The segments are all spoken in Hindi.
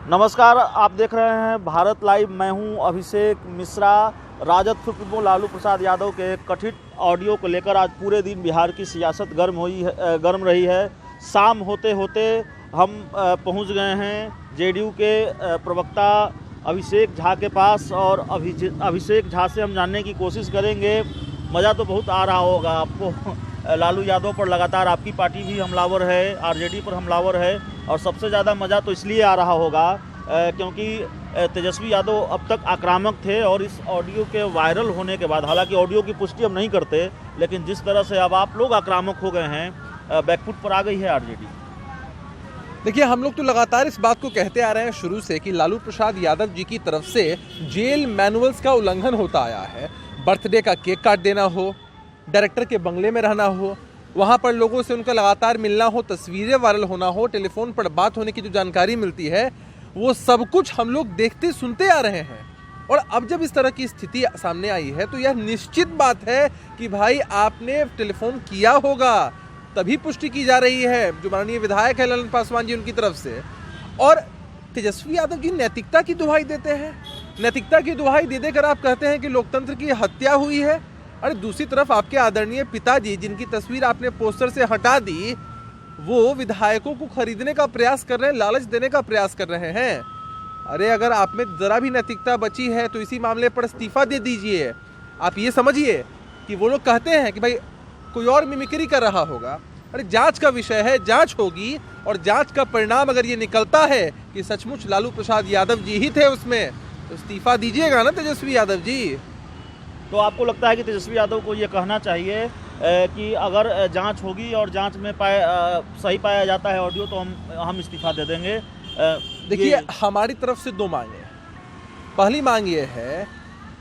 नमस्कार, आप देख रहे हैं भारत लाइव। मैं हूं अभिषेक मिश्रा। राजद सुप्रीमो लालू प्रसाद यादव के कथित ऑडियो को लेकर आज पूरे दिन बिहार की सियासत गर्म रही है। शाम होते होते हम पहुंच गए हैं जेडीयू के प्रवक्ता अभिषेक झा के पास और अभिषेक झा से हम जानने की कोशिश करेंगे। मज़ा तो बहुत आ रहा होगा आपको। लालू यादव पर लगातार आपकी पार्टी भी हमलावर है, आरजेडी पर हमलावर है, और सबसे ज़्यादा मज़ा तो इसलिए आ रहा होगा क्योंकि तेजस्वी यादव अब तक आक्रामक थे, और इस ऑडियो के वायरल होने के बाद, हालांकि ऑडियो की पुष्टि हम नहीं करते, लेकिन जिस तरह से अब आप लोग आक्रामक हो गए हैं, बैकफुट पर आ गई है आरजेडी। देखिए, हम लोग तो लगातार इस बात को कहते आ रहे हैं शुरू से कि लालू प्रसाद यादव जी की तरफ से जेल मैनुअल्स का उल्लंघन होता आया है। बर्थडे का केक काट देना हो, डायरेक्टर के बंगले में रहना हो, वहाँ पर लोगों से उनका लगातार मिलना हो, तस्वीरें वायरल होना हो, टेलीफोन पर बात होने की जो जानकारी मिलती है, वो सब कुछ हम लोग देखते सुनते आ रहे हैं। और अब जब इस तरह की स्थिति सामने आई है तो यह निश्चित बात है कि भाई आपने टेलीफोन किया होगा, तभी पुष्टि की जा रही है जो माननीय विधायक है ललन पासवान जी उनकी तरफ से। और तेजस्वी यादव जी नैतिकता की दुहाई देते हैं। नैतिकता की दुहाई दे देकर आप कहते हैं कि लोकतंत्र की हत्या हुई है। अरे दूसरी तरफ आपके आदरणीय पिताजी, जिनकी तस्वीर आपने पोस्टर से हटा दी, वो विधायकों को खरीदने का प्रयास कर रहे हैं, लालच देने का प्रयास कर रहे हैं। अरे अगर आप में जरा भी नैतिकता बची है तो इसी मामले पर इस्तीफा दे दीजिए। आप ये समझिए कि वो लोग कहते हैं कि भाई कोई और मिमिक्री कर रहा होगा। अरे जांच का विषय है, जांच होगी, और जांच का परिणाम अगर ये निकलता है कि सचमुच लालू प्रसाद यादव जी ही थे उसमें, तो इस्तीफा दीजिएगा ना तेजस्वी यादव जी। तो आपको लगता है कि तेजस्वी यादव को ये कहना चाहिए कि अगर जांच होगी और जांच में सही पाया जाता है ऑडियो, तो हम इस्तीफा दे देंगे? देखिए, हमारी तरफ से दो मांगे हैं। पहली मांग ये है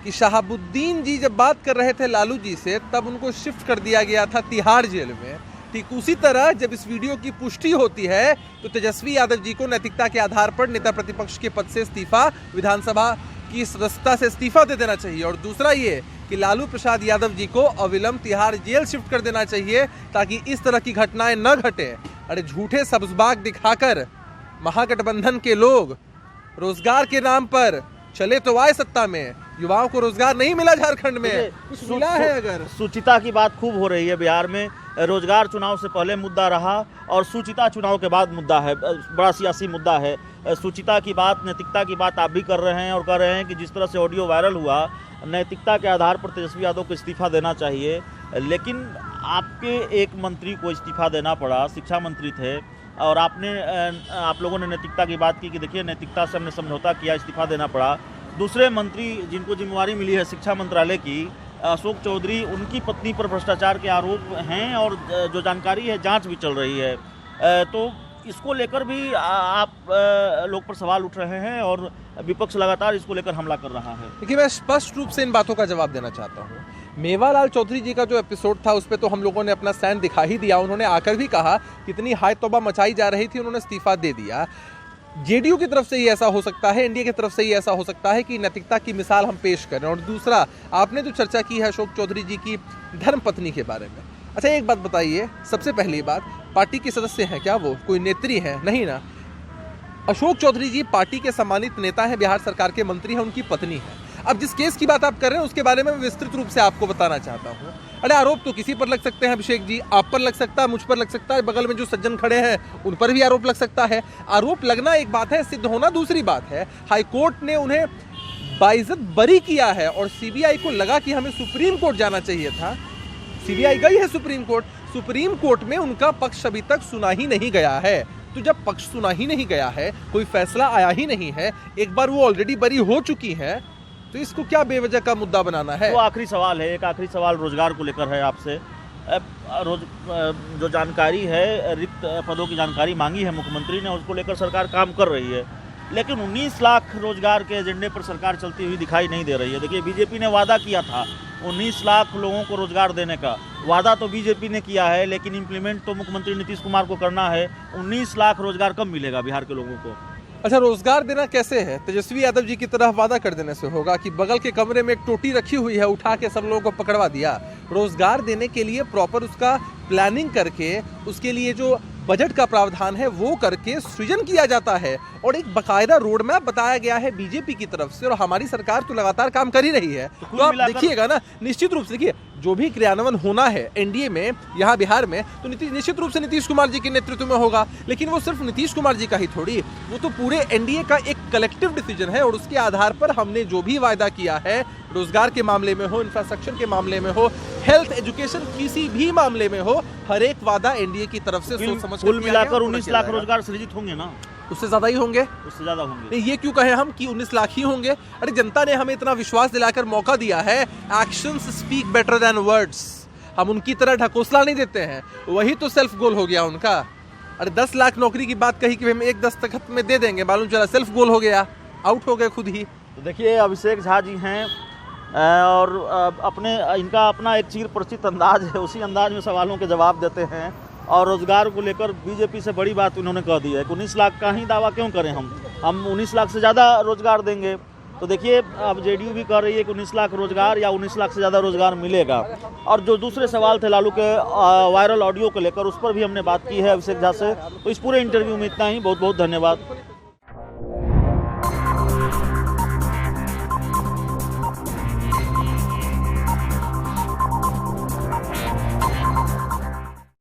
कि शहाबुद्दीन जी जब बात कर रहे थे लालू जी से, तब उनको शिफ्ट कर दिया गया था तिहाड़ जेल में। ठीक उसी तरह जब इस वीडियो की पुष्टि होती है तो तेजस्वी यादव जी को नैतिकता के आधार पर नेता प्रतिपक्ष के पद से इस्तीफा, विधानसभा की सदस्यता से इस्तीफा दे देना चाहिए। और दूसरा ये कि लालू प्रसाद यादव जी को अविलंब तिहाड़ जेल शिफ्ट कर देना चाहिए, ताकि इस तरह की घटनाएं न घटे। अरे झूठे सब्जबाग दिखाकर महागठबंधन के लोग रोजगार के नाम पर चले तो आए सत्ता में, युवाओं को रोजगार नहीं मिला झारखंड में, कुछ मिला है? अगर सुचिता की बात खूब हो रही है बिहार में, रोजगार चुनाव से पहले मुद्दा रहा और सुचिता चुनाव के बाद मुद्दा है, बड़ा सियासी मुद्दा है। सुचिता की बात, नैतिकता की बात आप भी कर रहे हैं, और कह रहे हैं कि जिस तरह से ऑडियो वायरल हुआ, नैतिकता के आधार पर तेजस्वी यादव को इस्तीफा देना चाहिए। लेकिन आपके एक मंत्री को इस्तीफा देना पड़ा, शिक्षा मंत्री थे, और आप लोगों ने नैतिकता की बात की कि देखिए नैतिकता से हमने समझौता किया, इस्तीफा देना पड़ा। दूसरे मंत्री जिनको जिम्मेवारी मिली है शिक्षा मंत्रालय की, अशोक चौधरी, उनकी पत्नी पर भ्रष्टाचार के आरोप हैं, और जो जानकारी है जांच भी चल रही है। तो इसको लेकर भी आप लोग पर सवाल उठ रहे हैं, और विपक्ष लगातार इसको लेकर हमला कर रहा है। देखिए, मैं स्पष्ट रूप से इन बातों का जवाब देना चाहता हूँ। मेवालाल चौधरी जी का जो एपिसोड था उस पर तो हम लोगों ने अपना स्टैंड दिखा ही दिया। उन्होंने आकर भी कहा कितनी हाय तौबा मचाई जा रही थी, उन्होंने इस्तीफा दे दिया। जेडीयू की तरफ से ही ऐसा हो सकता है, एनडीए की तरफ से ही ऐसा हो सकता है कि नैतिकता की मिसाल हम पेश करें। और दूसरा, आपने जो चर्चा की है अशोक चौधरी जी की धर्मपत्नी के बारे में, अच्छा एक बात बताइए, सबसे पहली बात, पार्टी के सदस्य हैं क्या? वो कोई नेत्री है? नहीं ना। अशोक चौधरी जी पार्टी के सम्मानित नेता हैं, बिहार सरकार के मंत्री हैं, उनकी पत्नी है। अब जिस केस की बात आप कर रहे हैं उसके बारे में मैं विस्तृत रूप से आपको बताना चाहता हूँ। अरे आरोप तो किसी पर लग सकते हैं अभिषेक जी, आप पर लग सकता है, मुझ पर लग सकता है, बगल में जो सज्जन खड़े हैं उन पर भी आरोप लग सकता है। आरोप लगना एक बात है, सिद्ध होना दूसरी बात है। हाईकोर्ट ने उन्हें बाइज्जत बरी किया है, और सीबीआई को लगा कि हमें सुप्रीम कोर्ट जाना चाहिए था। सीबीआई गई है सुप्रीम कोर्ट, सुप्रीम कोर्ट में उनका पक्ष अभी तक सुना ही नहीं गया है। तो जब पक्ष सुना ही नहीं गया है, कोई फैसला आया ही नहीं है, एक बार वो ऑलरेडी बरी हो चुकी है, तो इसको क्या बेवजह का मुद्दा बनाना है? वो आखिरी सवाल है, एक आखिरी सवाल रोजगार को लेकर है आपसे। जो जानकारी है, रिक्त पदों की जानकारी मांगी है मुख्यमंत्री ने, उसको लेकर सरकार काम कर रही है, लेकिन 19 लाख रोजगार के एजेंडे पर सरकार चलती हुई दिखाई नहीं दे रही है। देखिए, बीजेपी ने वादा किया था 19 लाख लोगों को रोजगार देने का, वादा तो बीजेपी ने किया है, लेकिन इम्प्लीमेंट तो मुख्यमंत्री नीतीश कुमार को करना है। 19 लाख रोजगार कब मिलेगा बिहार के लोगों को? अच्छा, रोजगार देना कैसे है? तेजस्वी यादव जी की तरह वादा कर देने से होगा कि बगल के कमरे में एक टोटी रखी हुई है, उठा के सब लोगों को पकड़वा दिया। रोजगार देने के लिए प्रॉपर उसका प्लानिंग करके, उसके लिए जो बजट का प्रावधान है वो करके सृजन किया जाता है और एक बकायदा रोड मैप बताया गया है बीजेपी की तरफ से, और हमारी सरकार तो लगातार काम कर ही रही है। तो आप देखिएगा ना, निश्चित रूप से देखिए जो भी क्रियान्वयन होना है एनडीए में यहाँ बिहार में, तो निश्चित रूप से नीतीश कुमार जी के नेतृत्व में होगा। लेकिन वो सिर्फ नीतीश कुमार जी का ही थोड़ी, वो तो पूरे एनडीए का एक कलेक्टिव डिसीजन है, और उसके आधार पर हमने जो भी वायदा किया है, रोजगार के मामले में हो, इंफ्रास्ट्रक्चर के मामले में हो, हेल्थ एजुकेशन किसी भी मामले में हो, हर एक वादा एनडीए की तरफ से सोच समझ कुल मिलाकर 19 लाख रोजगार सृजित होंगे ना? उससे ज्यादा ही होंगे, उससे ज्यादा होंगे। नहीं, ये क्यों कहें हम कि 19 लाख ही होंगे? अरे जनता ने हमें इतना विश्वास दिलाकर मौका दिया है। Actions speak better than words. हम उनकी तरह ढकोसला नहीं देते हैं, वही तो सेल्फ गोल हो गया उनका। अरे 10 लाख नौकरी की बात कही कि हम एक दस्तखत में दे देंगे, मालूम चला सेल्फ गोल हो गया, आउट हो गए खुद ही। तो देखिए अभिषेक झा जी हैं और इनका अपना एक चिर परिचित अंदाज है, उसी अंदाज में सवालों के जवाब देते हैं। और रोजगार को लेकर बीजेपी से बड़ी बात उन्होंने कह दी है कि 19 लाख का ही दावा क्यों करें, हम 19 लाख से ज़्यादा रोजगार देंगे। तो देखिए अब जेडीयू भी कह रही है कि 19 लाख रोजगार या 19 लाख से ज़्यादा रोजगार मिलेगा। और जो दूसरे सवाल थे लालू के वायरल ऑडियो को लेकर, उस पर भी हमने बात की है अभिषेक झा से। तो इस पूरे इंटरव्यू में इतना ही। बहुत बहुत धन्यवाद।